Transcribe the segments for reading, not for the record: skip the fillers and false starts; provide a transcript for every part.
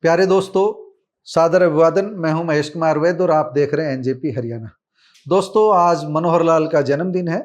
प्यारे दोस्तों, सादर अभिवादन। मैं हूं महेश कुमार वैद्य और आप देख रहे हैं एनजेपी हरियाणा। दोस्तों, आज मनोहर लाल का जन्मदिन है।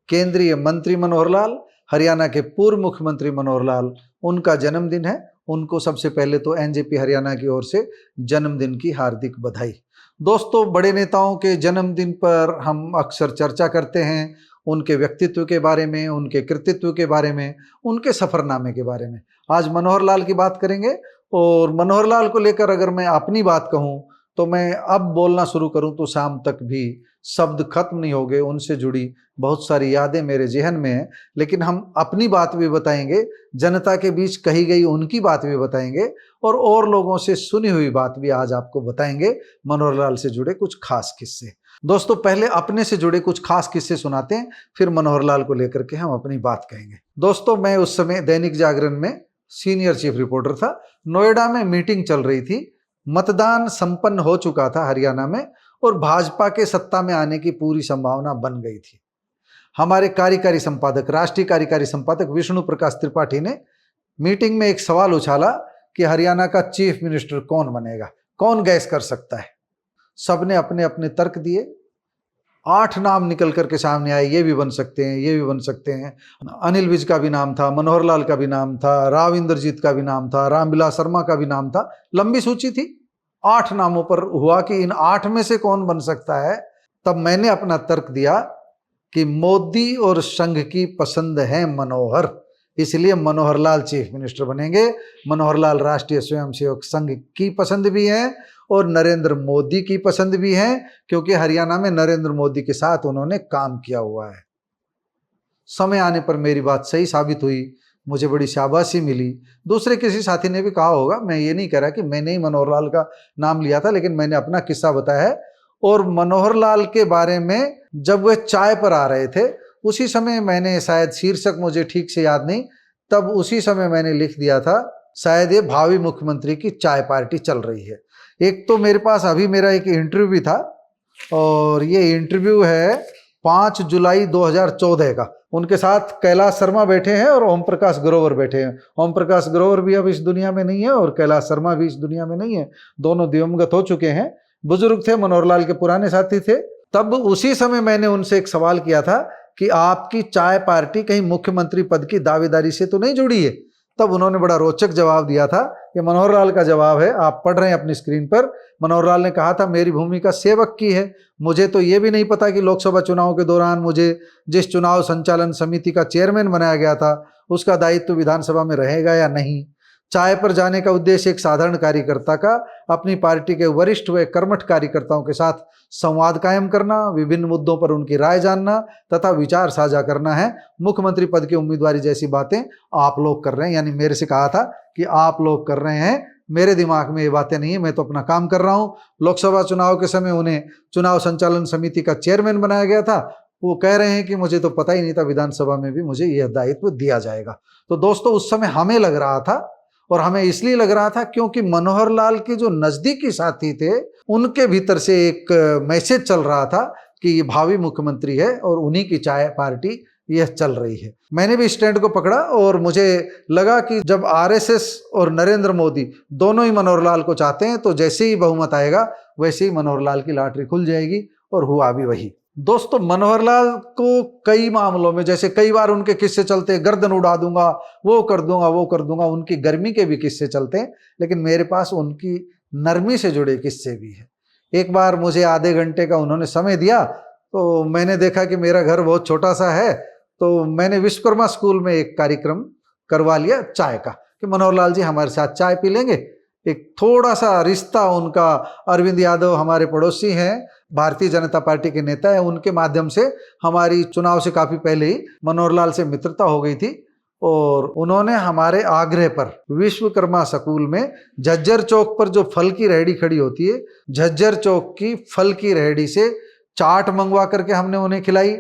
केंद्रीय मंत्री मनोहर लाल, हरियाणा के पूर्व मुख्यमंत्री मनोहर लाल, उनका जन्मदिन है। उनको सबसे पहले तो एनजेपी हरियाणा की ओर से जन्मदिन की हार्दिक बधाई। दोस्तों, बड़े नेताओं के जन्मदिन पर हम अक्सर चर्चा करते हैं, उनके व्यक्तित्व के बारे में, उनके कृतित्व के बारे में, उनके सफरनामे के बारे में। आज मनोहर लाल की बात करेंगे। और मनोहर लाल को लेकर अगर मैं अपनी बात कहूं तो मैं अब बोलना शुरू करूं तो शाम तक भी शब्द खत्म नहीं होंगे। उनसे जुड़ी बहुत सारी यादें मेरे जहन में हैं, लेकिन हम अपनी बात भी बताएंगे, जनता के बीच कही गई उनकी बात भी बताएंगे और लोगों से सुनी हुई बात भी आज आपको बताएंगे। मनोहर लाल से जुड़े कुछ खास किस्से। दोस्तों, पहले अपने से जुड़े कुछ खास किस्से सुनाते हैं, फिर मनोहर लाल को लेकर के हम अपनी बात कहेंगे। दोस्तों, मैं उस समय दैनिक जागरण में सीनियर चीफ रिपोर्टर था। नोएडा में मीटिंग चल रही थी। मतदान संपन्न हो चुका था हरियाणा में और भाजपा के सत्ता में आने की पूरी संभावना बन गई थी। हमारे कार्यकारी संपादक, राष्ट्रीय कार्यकारी संपादक विष्णु प्रकाश त्रिपाठी ने मीटिंग में एक सवाल उछाला कि हरियाणा का चीफ मिनिस्टर कौन बनेगा, कौन गैस कर सकता है। सबने अपने अपने तर्क दिए। 8 नाम निकल करके सामने आए, ये भी बन सकते हैं, ये भी बन सकते हैं। अनिल विज का भी नाम था, मनोहर लाल का भी नाम था, राव इंद्रजीत का भी नाम था, रामविलास शर्मा का भी नाम था। लंबी सूची थी। 8 नामों पर हुआ कि इन 8 में से कौन बन सकता है। तब मैंने अपना तर्क दिया कि मोदी और संघ की पसंद है मनोहर, इसलिए मनोहर लाल चीफ मिनिस्टर बनेंगे। मनोहर लाल राष्ट्रीय स्वयंसेवक संघ की पसंद भी है और नरेंद्र मोदी की पसंद भी है, क्योंकि हरियाणा में नरेंद्र मोदी के साथ उन्होंने काम किया हुआ है। समय आने पर मेरी बात सही साबित हुई, मुझे बड़ी शाबाशी मिली। दूसरे किसी साथी ने भी कहा होगा, मैं ये नहीं कह रहा कि मैंने ही मनोहर लाल का नाम लिया था, लेकिन मैंने अपना किस्सा बताया है। और मनोहर लाल के बारे में जब वह चाय पर आ रहे थे, उसी समय मैंने, शायद शीर्षक मुझे ठीक से याद नहीं, तब उसी समय मैंने लिख दिया था, शायद ये भावी मुख्यमंत्री की चाय पार्टी चल रही है। एक तो मेरे पास अभी मेरा एक इंटरव्यू भी था, और ये इंटरव्यू है 5 जुलाई 2014 का। उनके साथ कैलाश शर्मा बैठे हैं और ओम प्रकाश ग्रोवर बैठे हैं। ओम प्रकाश ग्रोवर भी अब इस दुनिया में नहीं है और कैलाश शर्मा भी इस दुनिया में नहीं है, दोनों दिवंगत हो चुके हैं। बुजुर्ग थे, मनोहर लाल के पुराने साथी थे। तब उसी समय मैंने उनसे एक सवाल किया था कि आपकी चाय पार्टी कहीं मुख्यमंत्री पद की दावेदारी से तो नहीं जुड़ी है। तब उन्होंने बड़ा रोचक जवाब दिया था। ये मनोहर लाल का जवाब है, आप पढ़ रहे हैं अपनी स्क्रीन पर। मनोहर लाल ने कहा था, मेरी भूमिका सेवक की है। मुझे तो ये भी नहीं पता कि लोकसभा चुनाव के दौरान मुझे जिस चुनाव संचालन समिति का चेयरमैन बनाया गया था, उसका दायित्व विधानसभा में रहेगा या नहीं। चाय पर जाने का उद्देश्य एक साधारण कार्यकर्ता का अपनी पार्टी के वरिष्ठ व कर्मठ कार्यकर्ताओं के साथ संवाद कायम करना, विभिन्न मुद्दों पर उनकी राय जानना तथा विचार साझा करना है। मुख्यमंत्री पद की उम्मीदवारी जैसी बातें आप लोग कर रहे हैं, यानी मेरे से कहा था कि आप लोग कर रहे हैं, मेरे दिमाग में ये बातें नहीं है, मैं तो अपना काम कर रहा हूँ। लोकसभा चुनाव के समय उन्हें चुनाव संचालन समिति का चेयरमैन बनाया गया था। वो कह रहे हैं कि मुझे तो पता ही नहीं था विधानसभा में भी मुझे यह दायित्व दिया जाएगा। तो दोस्तों, उस समय हमें लग रहा था, और हमें इसलिए लग रहा था क्योंकि मनोहर लाल के जो नजदीकी साथी थे, उनके भीतर से एक मैसेज चल रहा था कि ये भावी मुख्यमंत्री है और उन्हीं की चाय पार्टी यह चल रही है। मैंने भी स्टैंड को पकड़ा और मुझे लगा कि जब आरएसएस और नरेंद्र मोदी दोनों ही मनोहर लाल को चाहते हैं, तो जैसे ही बहुमत आएगा वैसे ही मनोहर लाल की लॉटरी खुल जाएगी, और हुआ भी वही। दोस्तों, मनोहर लाल को कई मामलों में, जैसे कई बार उनके किस्से चलते हैं, गर्दन उड़ा दूंगा, वो कर दूंगा, वो कर दूंगा, उनकी गर्मी के भी किस्से चलते हैं, लेकिन मेरे पास उनकी नरमी से जुड़े किस्से भी हैं। एक बार मुझे आधे घंटे का उन्होंने समय दिया, तो मैंने देखा कि मेरा घर बहुत छोटा सा है, तो मैंने विश्वकर्मा स्कूल में एक कार्यक्रम करवा लिया चाय का, कि मनोहर लाल जी हमारे साथ चाय पी लेंगे। एक थोड़ा सा रिश्ता उनका, अरविंद यादव हमारे पड़ोसी हैं, भारतीय जनता पार्टी के नेता है, उनके माध्यम से हमारी चुनाव से काफी पहले ही मनोहर लाल से मित्रता हो गई थी। और उन्होंने हमारे आग्रह पर विश्वकर्मा स्कूल में झज्जर चौक पर जो फल की रेहड़ी खड़ी होती है, झज्जर चौक की फल की रेहड़ी से चाट मंगवा करके हमने उन्हें खिलाई,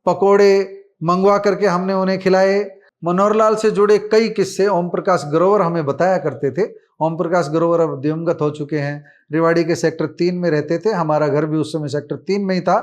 पकोड़े मंगवा करके हमने उन्हें खिलाए। मनोहर लाल से जुड़े कई किस्से ओम प्रकाश ग्रोवर हमें बताया करते थे। ओम प्रकाश ग्रोवर अब दिवंगत हो चुके हैं, रेवाड़ी के सेक्टर 3 में रहते थे, हमारा घर भी उस समय सेक्टर 3 में ही था।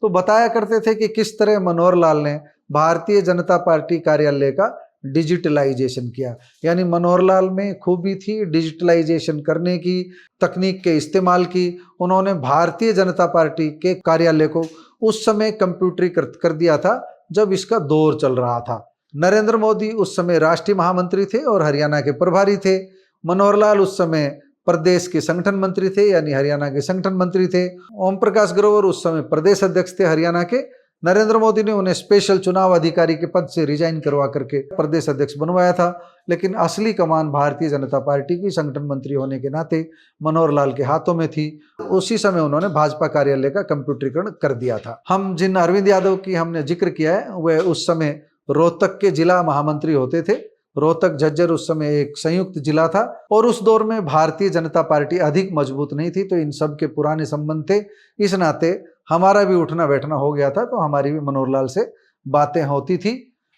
तो बताया करते थे कि किस तरह मनोहर लाल ने भारतीय जनता पार्टी कार्यालय का डिजिटलाइजेशन किया। यानी मनोहर लाल में खूबी थी डिजिटलाइजेशन करने की, तकनीक के इस्तेमाल की। उन्होंने भारतीय जनता पार्टी के कार्यालय को उस समय कंप्यूटरीकृत कर दिया था जब इसका दौर चल रहा था। नरेंद्र मोदी उस समय राष्ट्रीय महामंत्री थे और हरियाणा के प्रभारी थे। मनोहर लाल उस समय प्रदेश के संगठन मंत्री थे, यानी हरियाणा के संगठन मंत्री थे। ओम प्रकाश ग्रोवर उस समय प्रदेश अध्यक्ष थे हरियाणा के। नरेंद्र मोदी ने उन्हें स्पेशल चुनाव अधिकारी के पद से रिजाइन करवा करके प्रदेश अध्यक्ष बनवाया था। लेकिन असली कमान भारतीय जनता पार्टी की संगठन मंत्री होने के नाते मनोहर लाल के हाथों में थी। उसी समय उन्होंने भाजपा कार्यालय का कंप्यूटरीकरण कर दिया था। हम जिन अरविंद यादव की हमने जिक्र किया है वह उस समय रोहतक के जिला महामंत्री होते थे। रोहतक झज्जर उस समय एक संयुक्त जिला था और उस दौर में भारतीय जनता पार्टी अधिक मजबूत नहीं थी, तो इन सब के पुराने संबंध थे। इस नाते हमारा भी उठना बैठना हो गया था, तो हमारी भी मनोहर लाल से बातें होती थी।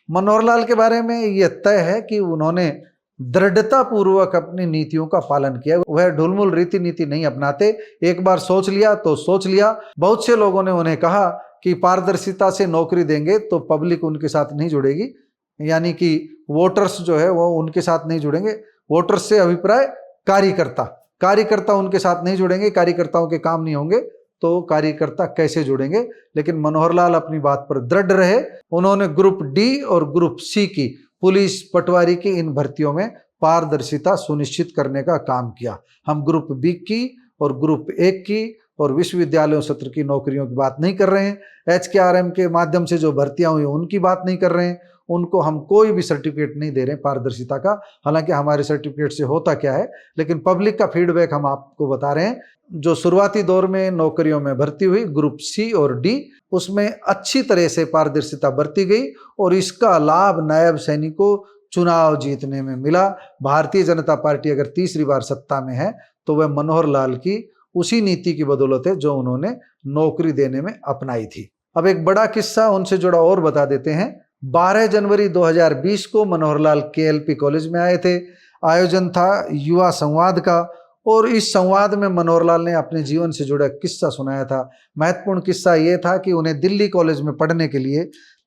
मनोहर लाल के बारे में यह तय है कि उन्होंने दृढ़ता पूर्वक अपनी नीतियों का पालन किया। वह ढुलमुल रीति नीति नहीं अपनाते। एक बार सोच लिया तो सोच लिया। बहुत से लोगों ने उन्हें कहा कि पारदर्शिता से नौकरी देंगे तो पब्लिक उनके साथ नहीं जुड़ेगी, यानी कि वोटर्स जो है वो उनके साथ नहीं जुड़ेंगे। वोटर्स से अभिप्राय कार्यकर्ता उनके साथ नहीं जुड़ेंगे, कार्यकर्ताओं के काम नहीं होंगे तो कार्यकर्ता कैसे जुड़ेंगे। लेकिन मनोहर लाल अपनी बात पर दृढ़ रहे। उन्होंने ग्रुप डी और ग्रुप सी की, पुलिस पटवारी की इन भर्तियों में पारदर्शिता सुनिश्चित करने का काम किया। हम ग्रुप बी की और ग्रुप ए की और विश्वविद्यालयों सत्र की नौकरियों की बात नहीं कर रहे हैं। HKRM के माध्यम से जो भर्तियां हुई उनकी बात नहीं कर रहे हैं। उनको हम कोई भी सर्टिफिकेट नहीं दे रहे पारदर्शिता का। हालांकि हमारे सर्टिफिकेट से होता क्या है, लेकिन पब्लिक का फीडबैक हम आपको बता रहे हैं। जो शुरुआती दौर में नौकरियों में भर्ती हुई ग्रुप सी और डी, उसमें अच्छी तरह से पारदर्शिता बरती गई और इसका लाभ नायब सैनिकों चुनाव जीतने में मिला। भारतीय जनता पार्टी अगर तीसरी बार सत्ता में है तो वह मनोहर लाल की उसी नीति की बदौलत है जो उन्होंने नौकरी देने में अपनाई थी। अब एक बड़ा किस्सा उनसे जुड़ा और बता देते हैं। 12 जनवरी 2020 को मनोहर लाल KLP कॉलेज में आए थे। आयोजन था युवा संवाद का और इस संवाद में मनोहर लाल ने अपने जीवन से जुड़ा किस्सा सुनाया था। महत्वपूर्ण किस्सा ये था कि उन्हें दिल्ली कॉलेज में पढ़ने के लिए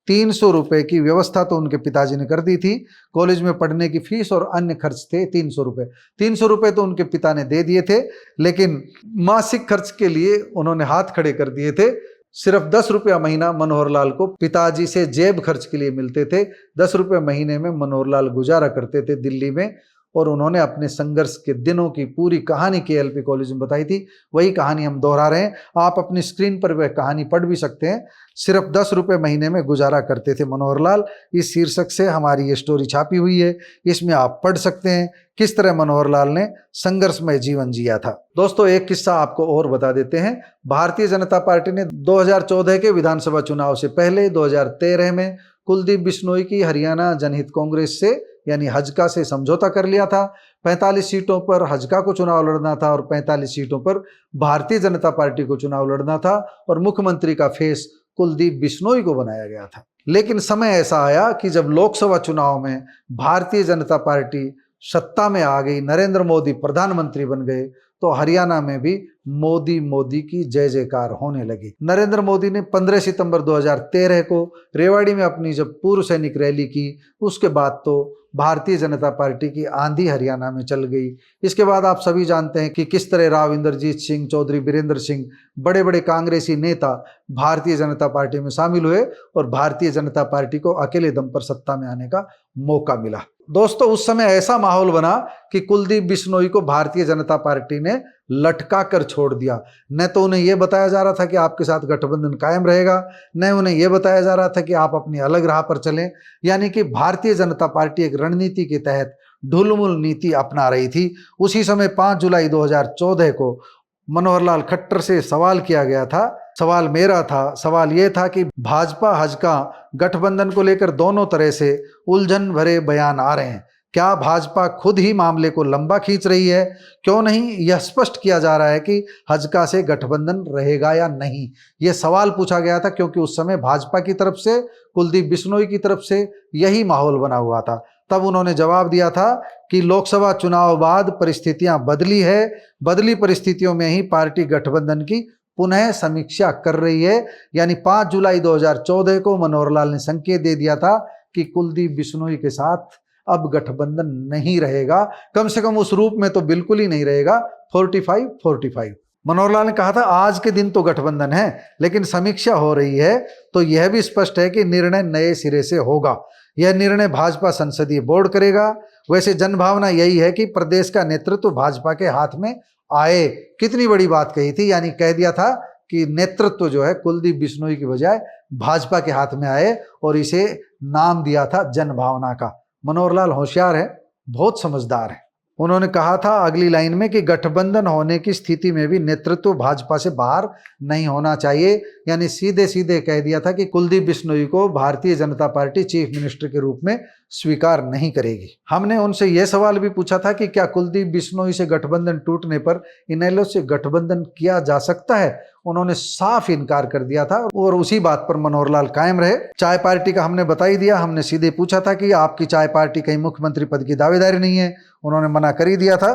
300 रुपए की व्यवस्था तो उनके पिताजी ने कर दी थी। कॉलेज में पढ़ने की फीस और अन्य खर्च थे 300 रुपए। 300 रुपए तो उनके पिता ने दे दिए थे, लेकिन मासिक खर्च के लिए उन्होंने हाथ खड़े कर दिए थे। सिर्फ 10 रुपया महीना मनोहर लाल को पिताजी से जेब खर्च के लिए मिलते थे। 10 रुपये महीने में मनोहर लाल गुजारा करते थे दिल्ली में। और उन्होंने अपने संघर्ष के दिनों की पूरी कहानी KLP कॉलेज में बताई थी। वही कहानी हम दोहरा रहे हैं। आप अपनी स्क्रीन पर वह कहानी पढ़ भी सकते हैं। सिर्फ 10 रुपये महीने में गुजारा करते थे मनोहर लाल। इस शीर्षक से हमारी ये स्टोरी छापी हुई है। इसमें आप पढ़ सकते हैं किस तरह मनोहर लाल ने संघर्षमय जीवन जिया था। दोस्तों एक किस्सा आपको और बता देते हैं। भारतीय जनता पार्टी ने 2014 के विधानसभा चुनाव से पहले 2013 में कुलदीप बिश्नोई की हरियाणा जनहित कांग्रेस से यानी हजका से समझौता कर लिया था। 45 सीटों पर हजका को चुनाव लड़ना था और 45 सीटों पर भारतीय जनता पार्टी को चुनाव लड़ना था और मुख्यमंत्री का फेस कुलदीप बिश्नोई को बनाया गया था। लेकिन समय ऐसा आया कि जब लोकसभा चुनाव में भारतीय जनता पार्टी सत्ता में आ गई, नरेंद्र मोदी प्रधानमंत्री बन गए, तो हरियाणा में भी मोदी मोदी की जय जयकार होने लगी। नरेंद्र मोदी ने 15 सितंबर 2013 को रेवाड़ी में अपनी जब पूर्व सैनिक रैली की, उसके बाद तो भारतीय जनता पार्टी की आंधी हरियाणा में चल गई। इसके बाद आप सभी जानते हैं कि किस तरह राव इंद्रजीत सिंह, चौधरी बीरेंद्र सिंह, बड़े बड़े कांग्रेसी नेता भारतीय जनता पार्टी में शामिल हुए और भारतीय जनता पार्टी को अकेले दम पर सत्ता में आने का मौका मिला। दोस्तों उस समय ऐसा माहौल बना कि कुलदीप बिश्नोई को भारतीय जनता पार्टी ने लटका कर छोड़ दिया। न तो उन्हें यह बताया जा रहा था कि आपके साथ गठबंधन कायम रहेगा, न उन्हें यह बताया जा रहा था कि आप अपनी अलग राह पर चलें। यानी कि भारतीय जनता पार्टी एक रणनीति के तहत ढुलमुल नीति अपना रही थी। उसी समय 5 जुलाई 2014 को मनोहर लाल खट्टर से सवाल किया गया था। सवाल मेरा था, सवाल ये था कि भाजपा हजका गठबंधन को लेकर दोनों तरह से उलझन भरे बयान आ रहे हैं। क्या भाजपा खुद ही मामले को लंबा खींच रही है? क्यों नहीं यह स्पष्ट किया जा रहा है कि हजका से गठबंधन रहेगा या नहीं? यह सवाल पूछा गया था क्योंकि उस समय भाजपा की तरफ से, कुलदीप बिश्नोई की तरफ से यही माहौल बना हुआ था। तब उन्होंने जवाब दिया था कि लोकसभा चुनाव बाद परिस्थितियां बदली है, बदली परिस्थितियों में ही पार्टी गठबंधन की पुनः समीक्षा कर रही है। यानी 5 जुलाई 2014 को मनोहर लाल ने संकेत दे दिया था कि कुलदीप बिश्नोई के साथ अब गठबंधन नहीं रहेगा, कम से कम उस रूप में तो बिल्कुल ही नहीं रहेगा। 45-45 मनोहर लाल ने कहा था आज के दिन तो गठबंधन है, लेकिन समीक्षा हो रही है तो यह भी स्पष्ट है कि निर्णय नए सिरे से होगा। यह निर्णय भाजपा संसदीय बोर्ड करेगा। वैसे जनभावना यही है कि प्रदेश का नेतृत्व भाजपा के हाथ में आए। कितनी बड़ी बात कही थी, यानी कह दिया था कि नेतृत्व जो है कुलदीप बिश्नोई की बजाय भाजपा के हाथ में आए, और इसे नाम दिया था जनभावना का। मनोहर लाल होशियार है, बहुत समझदार है। उन्होंने कहा था अगली लाइन में कि गठबंधन होने की स्थिति में भी नेतृत्व भाजपा से बाहर नहीं होना चाहिए, यानी सीधे सीधे कह दिया था कि कुलदीप बिश्नोई को Bharatiya Janata party chief minister के रूप में स्वीकार नहीं करेगी। हमने उनसे यह सवाल भी पूछा था कि क्या कुलदीप बिश्नोई से गठबंधन टूटने पर इनेलो से गठबंधन किया जा सकता है। उन्होंने साफ इनकार कर दिया था, और उसी बात पर मनोहर लाल कायम रहे। चाय पार्टी का हमने बता ही दिया। हमने सीधे पूछा था कि आपकी चाय पार्टी कहीं मुख्यमंत्री पद की दावेदारी नहीं है, उन्होंने मना कर ही दिया था।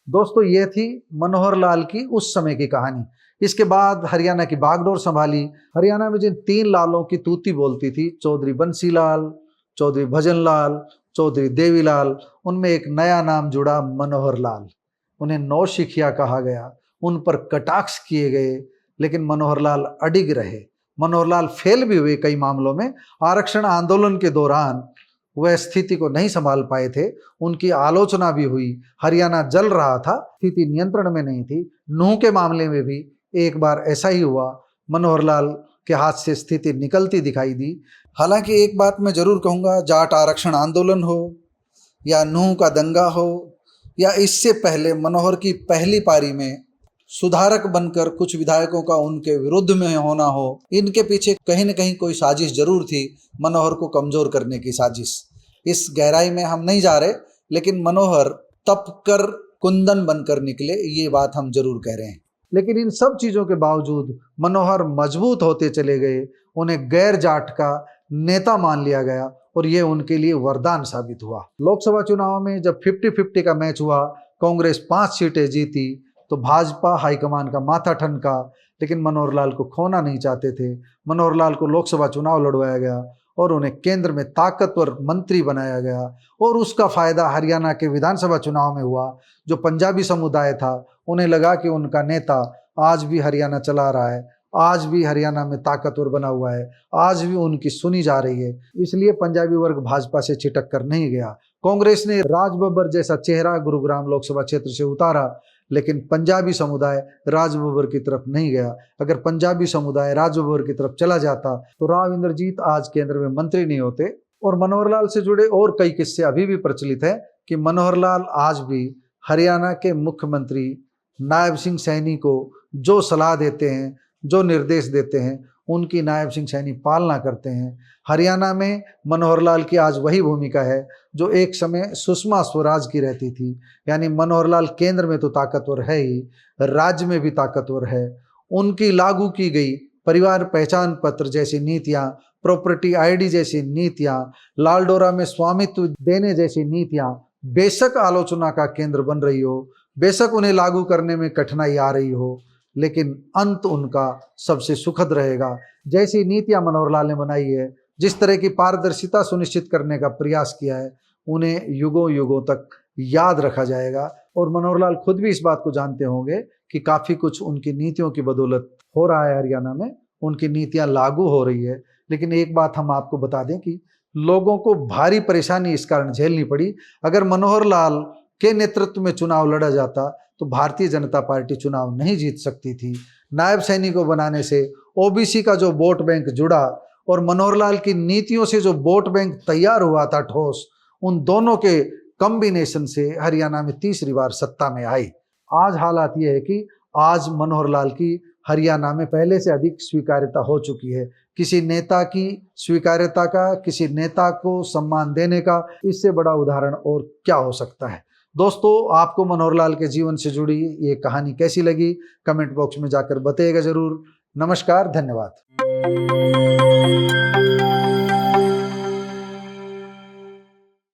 दोस्तों, ये थी मनोहर लाल की उस समय की कहानी। इसके बाद हरियाणा की बागडोर संभाली। हरियाणा में जिन 3 लालों की तूती बोलती थी, चौधरी बंसी लाल, चौधरी भजन लाल, चौधरी देवीलाल, उनमें एक नया नाम जुड़ा, मनोहर लाल। उन्हें नौशिखिया कहा गया, उन पर कटाक्ष किए गए, लेकिन मनोहर लाल अडिग रहे। मनोहर लाल फेल भी हुए कई मामलों में। आरक्षण आंदोलन के दौरान वह स्थिति को नहीं संभाल पाए थे, उनकी आलोचना भी हुई। हरियाणा जल रहा था, स्थिति नियंत्रण में नहीं थी। नूह के मामले में भी एक बार ऐसा ही हुआ, मनोहर लाल के हाथ से स्थिति निकलती दिखाई दी। हालांकि एक बात मैं जरूर कहूँगा, जाट आरक्षण आंदोलन हो या नूह का दंगा हो, या इससे पहले मनोहर की पहली पारी में सुधारक बनकर कुछ विधायकों का उनके विरुद्ध में होना हो, इनके पीछे कहीं न कहीं कोई साजिश जरूर थी, मनोहर को कमजोर करने की साजिश। इस गहराई में हम नहीं जा रहे, लेकिन मनोहर तप कर कुंदन बनकर निकले, ये बात हम जरूर कह रहे हैं। लेकिन इन सब चीज़ों के बावजूद मनोहर मजबूत होते चले गए। उन्हें गैर जाट का नेता मान लिया गया, और ये उनके लिए वरदान साबित हुआ। लोकसभा चुनाव में जब 50-50 का मैच हुआ, कांग्रेस 5 सीटें जीती, तो भाजपा हाईकमान का माथा ठनका, लेकिन मनोहर लाल को खोना नहीं चाहते थे। मनोहर लाल को लोकसभा चुनाव लड़वाया गया और उन्हें केंद्र में ताकतवर मंत्री बनाया गया, और उसका फायदा हरियाणा के विधानसभा चुनाव में हुआ। जो पंजाबी समुदाय था, उन्हें लगा कि उनका नेता आज भी हरियाणा चला रहा है, आज भी हरियाणा में ताकतवर बना हुआ है, आज भी उनकी सुनी जा रही है, इसलिए पंजाबी वर्ग भाजपा से छिटक कर नहीं गया। कांग्रेस ने राज बब्बर जैसा चेहरा गुरुग्राम लोकसभा क्षेत्र से उतारा, लेकिन पंजाबी समुदाय राज बब्बर की तरफ नहीं गया। अगर पंजाबी समुदाय राज बब्बर की तरफ चला जाता तो राव इंद्रजीत आज केंद्र में मंत्री नहीं होते। और मनोहर लाल से जुड़े और कई किस्से अभी भी प्रचलित हैं कि मनोहर लाल आज भी हरियाणा के मुख्यमंत्री नायब सिंह सैनी को जो सलाह देते हैं, जो निर्देश देते हैं, उनकी नायब सिंह सैनी पालना करते हैं। हरियाणा में मनोहर लाल की आज वही भूमिका है जो एक समय सुषमा स्वराज की रहती थी, यानी मनोहर लाल केंद्र में तो ताकतवर है ही, राज्य में भी ताकतवर है। उनकी लागू की गई परिवार पहचान पत्र जैसी नीतियाँ, प्रॉपर्टी आईडी जैसी नीतियाँ, लालडोरा में स्वामित्व देने जैसी नीतियाँ बेशक आलोचना का केंद्र बन रही हो, बेशक उन्हें लागू करने में कठिनाई आ रही हो, लेकिन अंत उनका सबसे सुखद रहेगा। जैसी नीतियाँ मनोहर लाल ने बनाई है, जिस तरह की पारदर्शिता सुनिश्चित करने का प्रयास किया है, उन्हें युगों युगों तक याद रखा जाएगा। और मनोहर लाल खुद भी इस बात को जानते होंगे कि काफ़ी कुछ उनकी नीतियों की बदौलत हो रहा है। हरियाणा में उनकी नीतियाँ लागू हो रही है। लेकिन एक बात हम आपको बता दें कि लोगों को भारी परेशानी इस कारण झेलनी पड़ी। अगर मनोहर लाल के नेतृत्व में चुनाव लड़ा जाता तो भारतीय जनता पार्टी चुनाव नहीं जीत सकती थी। नायब सैनी को बनाने से ओबीसी का जो वोट बैंक जुड़ा और मनोहर लाल की नीतियों से जो वोट बैंक तैयार हुआ था ठोस, उन दोनों के कॉम्बिनेशन से हरियाणा में तीसरी बार सत्ता में आई। आज हालात ये है कि आज मनोहर लाल की हरियाणा में पहले से अधिक स्वीकार्यता हो चुकी है। किसी नेता की स्वीकार्यता का, किसी नेता को सम्मान देने का इससे बड़ा उदाहरण और क्या हो सकता है। दोस्तों, आपको मनोहर लाल के जीवन से जुड़ी ये कहानी कैसी लगी, कमेंट बॉक्स में जाकर बताइएगा जरूर। नमस्कार, धन्यवाद।